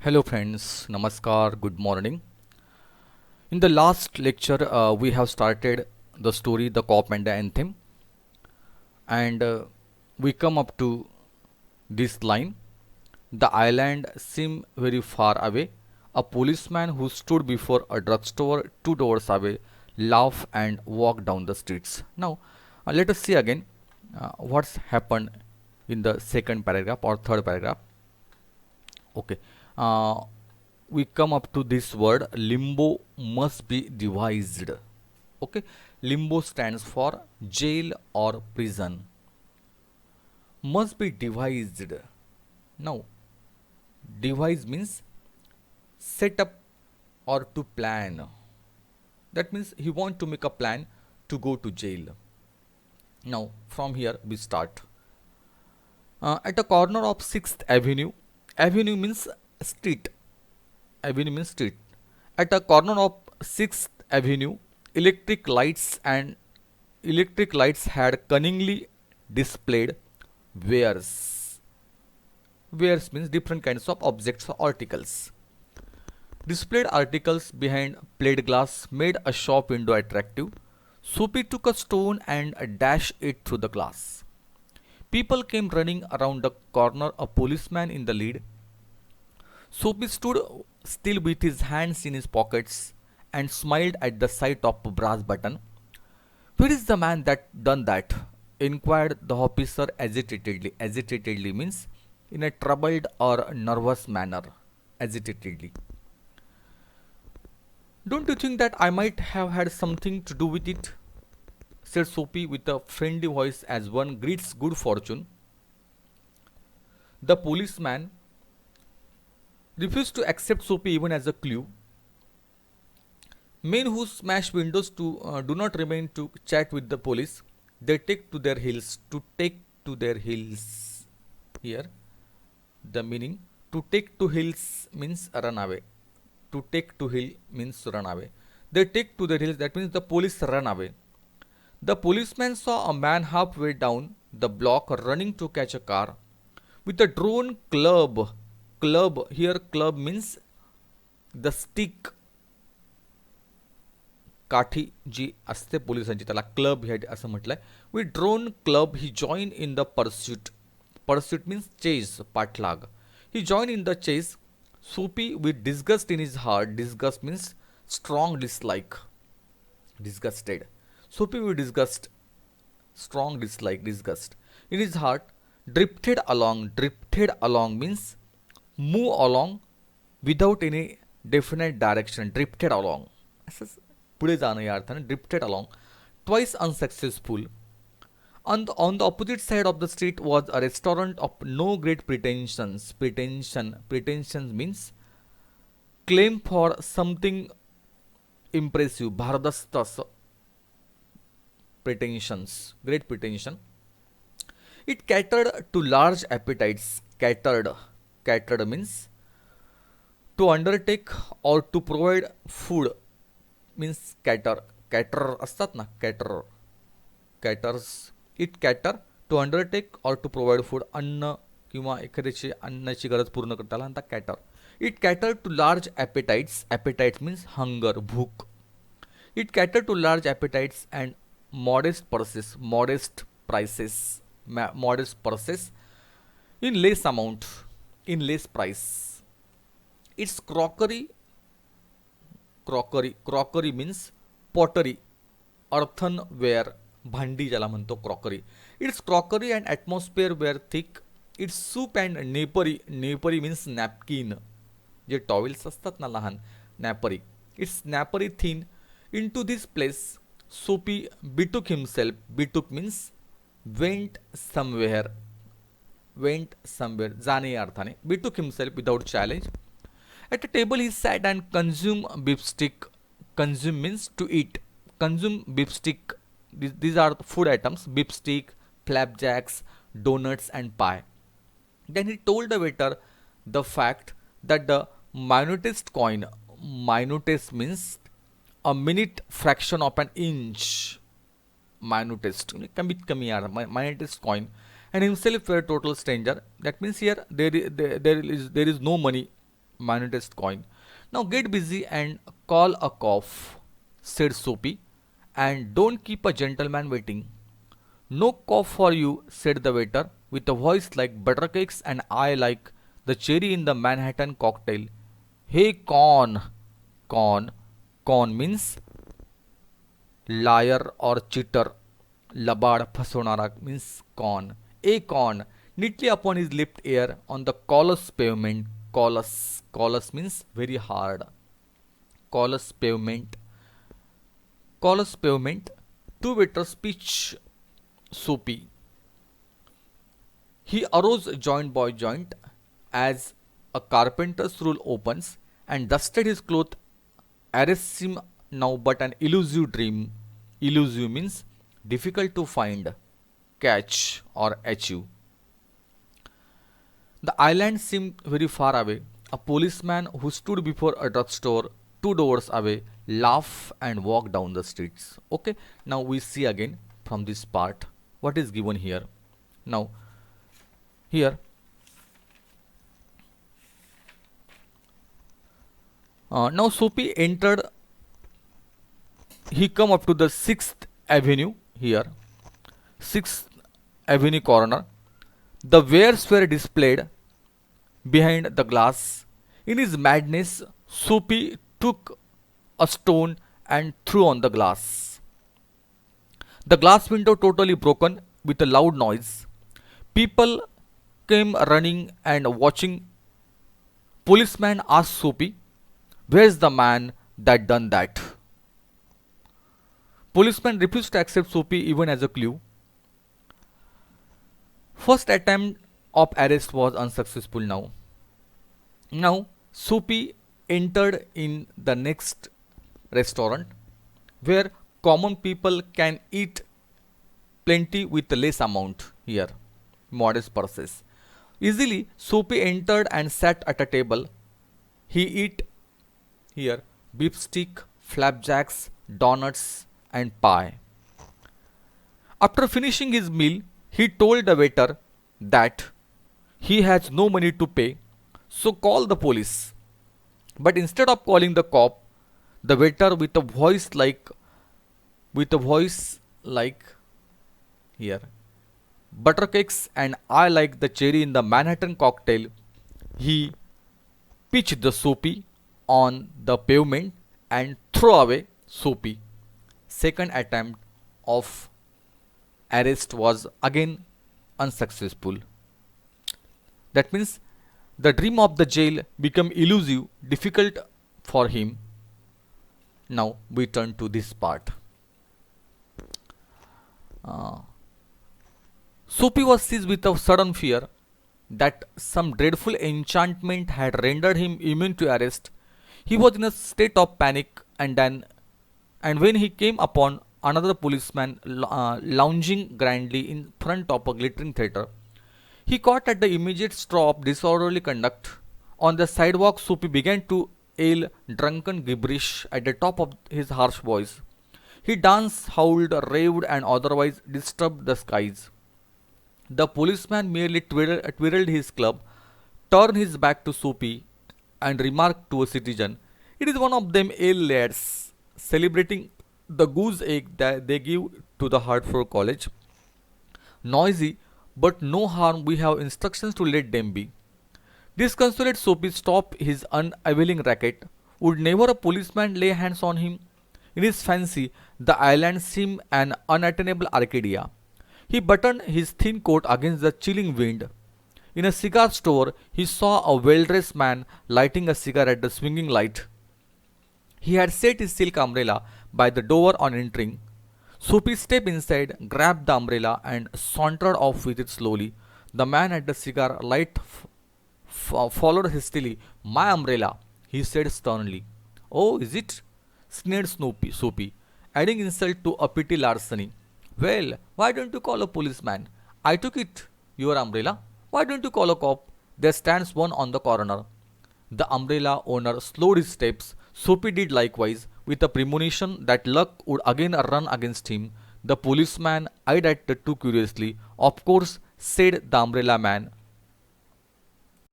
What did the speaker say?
Hello friends, Namaskar, good morning. In the last lecture, we have started the story The Cop and the Anthem, and we come up to this line. The island seemed very far away. A policeman who stood before a drugstore two doors away laughed and walked down the streets. Now, let us see again what's happened in the second paragraph or third paragraph. Okay. Uh, we come up to this word limbo must be devised. Okay. Limbo stands for jail or prison. Must be devised. Now, devise means set up or to plan. That means he want to make a plan to go to jail. Now, from here we start. At the corner of 6th Avenue, avenue means street. Avenue means street. At a corner of 6th Avenue, electric lights had cunningly displayed wares. Wares means different kinds of objects or articles. Displayed articles behind plate glass made a shop window attractive. Soapy took a stone and dashed it through the glass. People came running around the corner, a policeman in the lead. Soapy stood still with his hands in his pockets and smiled at the sight of a brass button. Where is the man that done that? Inquired the officer agitatedly. Agitatedly means in a troubled or nervous manner. Agitatedly. Don't you think that I might have had something to do with it? Said Soapy with a friendly voice as one greets good fortune. The policeman refused to accept Soapy even as a clue. Men who smash windows do not remain to chat with the police. They take to their heels. To take to their heels. Here, the meaning to take to heels means run away. To take to hill means run away. They take to their heels. That means the police run away. The policeman saw a man halfway down the block running to catch a car with a drawn club. Club here, club means the stick. काठी जी असते पोलिसांची त्याला club हे असं म्हटलंय. With drone club he join in the pursuit. Pursuit means chase, पाठलाग. ही join in the chase. सोपी with disgust in his heart. Disgust means strong dislike. Disgusted. Soapy with disgust, strong dislike, disgust. In his heart, drifted along. Drifted along means move along without any definite direction. Drifted along. असंच पुढे जाणं या अर्थाने drifted along. Twice unsuccessful. On the opposite side of the street was a restaurant of no great pretensions. Pretensions means claim for something impressive. भारदस्त असं. Pretensions, great pretension. It catered to large appetites. Catered means to undertake or to provide food means cater. Caterer असतात ना, caterer. Caters. It cater to undertake or to provide food. अन्न किंवा एखाद्याची अन्नाची गरज पूर्ण करताना म्हणतात cater. It catered to large appetites. Appetite means hunger, भूक. It catered to large appetites and modest purses, modest prices, modest purses in less amount, in less price. Its crockery means pottery, earthenware, भांडी ज्याला म्हणतो crockery. Its crockery and atmosphere were thick. Its soup and napery means napkin, J towels असतात ना लहान, napery. Its napery thin. Into this place Soapy betook himself. Betook means went somewhere. जाणे या अर्थाने. Betook himself without challenge. At a table he sat and consumed beef stick. Consume means to eat. Consume beef stick. These are food items. Beef stick, flapjacks, donuts and pie. Then he told the waiter the fact that the minutest coin. Minutest means a minute fraction of an inch. Minutest कमीत कमी यार, minutest coin, and himself were a total stranger. That means here there is no money. monetized coin. Now get busy and call a cop, said Soapy, and don't keep a gentleman waiting. No cop for you, said the waiter, with a voice like buttercakes and eye like the cherry in the Manhattan cocktail. Hey, con. Con. Con means liar or cheater. Labad phasonara means con. A con. Neatly upon his left ear on the colossus pavement. Colossus. Colossus means very hard. Colossus pavement. Colossus pavement. Two waiters pitch Soapy. He arose joint by joint as a carpenter's rule opens and dusted his cloth, arrests him now but an elusive dream. Elusive means difficult to find, catch, or achieve. The island seemed very far away. A policeman who stood before a drugstore two doors away laughed and walked down the streets. Okay, now we see again from this part what is given here. Now, here now Soapy entered. He come up to the 6th Avenue here, 6th Avenue corner. The wares were displayed behind the glass. In his madness, Soapy took a stone and threw on the glass. The glass window totally broken with a loud noise. People came running and watching. Policeman asked Soapy, "Where's the man that done that?" Policeman refused to accept Soapy even as a clue. First attempt of arrest was unsuccessful now. Now Soapy entered in the next restaurant where common people can eat plenty with less amount here, modest purses. Easily Soapy entered and sat at a table. He eat here beef stick, flapjacks, donuts and pie. After finishing his meal, he told the waiter that he has no money to pay, so call the police. But instead of calling the cop, the waiter with a voice like here buttercakes and I like the cherry in the Manhattan cocktail, he pitched the Soapy on the pavement and threw away Soapy. Second attempt of arrest was again unsuccessful. That means the dream of the jail became elusive, difficult for him. Now we turn to this part. Soapy was seized with a sudden fear that some dreadful enchantment had rendered him immune to arrest. He was in a state of panic, and when he came upon another policeman lounging grandly in front of a glittering theatre, he caught at the immediate straw of disorderly conduct. On the sidewalk, Soapy began to yell drunken gibberish at the top of his harsh voice. He danced, howled, raved, and otherwise disturbed the skies. The policeman merely twirled his club, turned his back to Soapy, and remarked to a citizen, "It is one of them ale lads celebrating the goose egg that they give to the Hartford College. Noisy, but no harm. We have instructions to let them be." Disconsolate, Soapy stopped his unavailing racket. Would never a policeman lay hands on him? In his fancy, the island seemed an unattainable Arcadia. He buttoned his thin coat against the chilling wind. In a cigar store, he saw a well-dressed man lighting a cigar at the swinging light. He had set his silk umbrella by the door on entering. Soapy stepped inside, grabbed the umbrella, and sauntered off with it slowly. The man at the cigar light followed hastily. "My umbrella," he said sternly. "Oh, is it?" sneered Soapy, adding insult to a petty larceny. "Well, why don't you call a policeman? I took it, your umbrella. Why don't you call a cop? There stands one on the corner." The umbrella owner slowed his steps. Soapy did likewise, with a premonition that luck would again run against him. The policeman eyed at the two curiously. "Of course," said the umbrella man,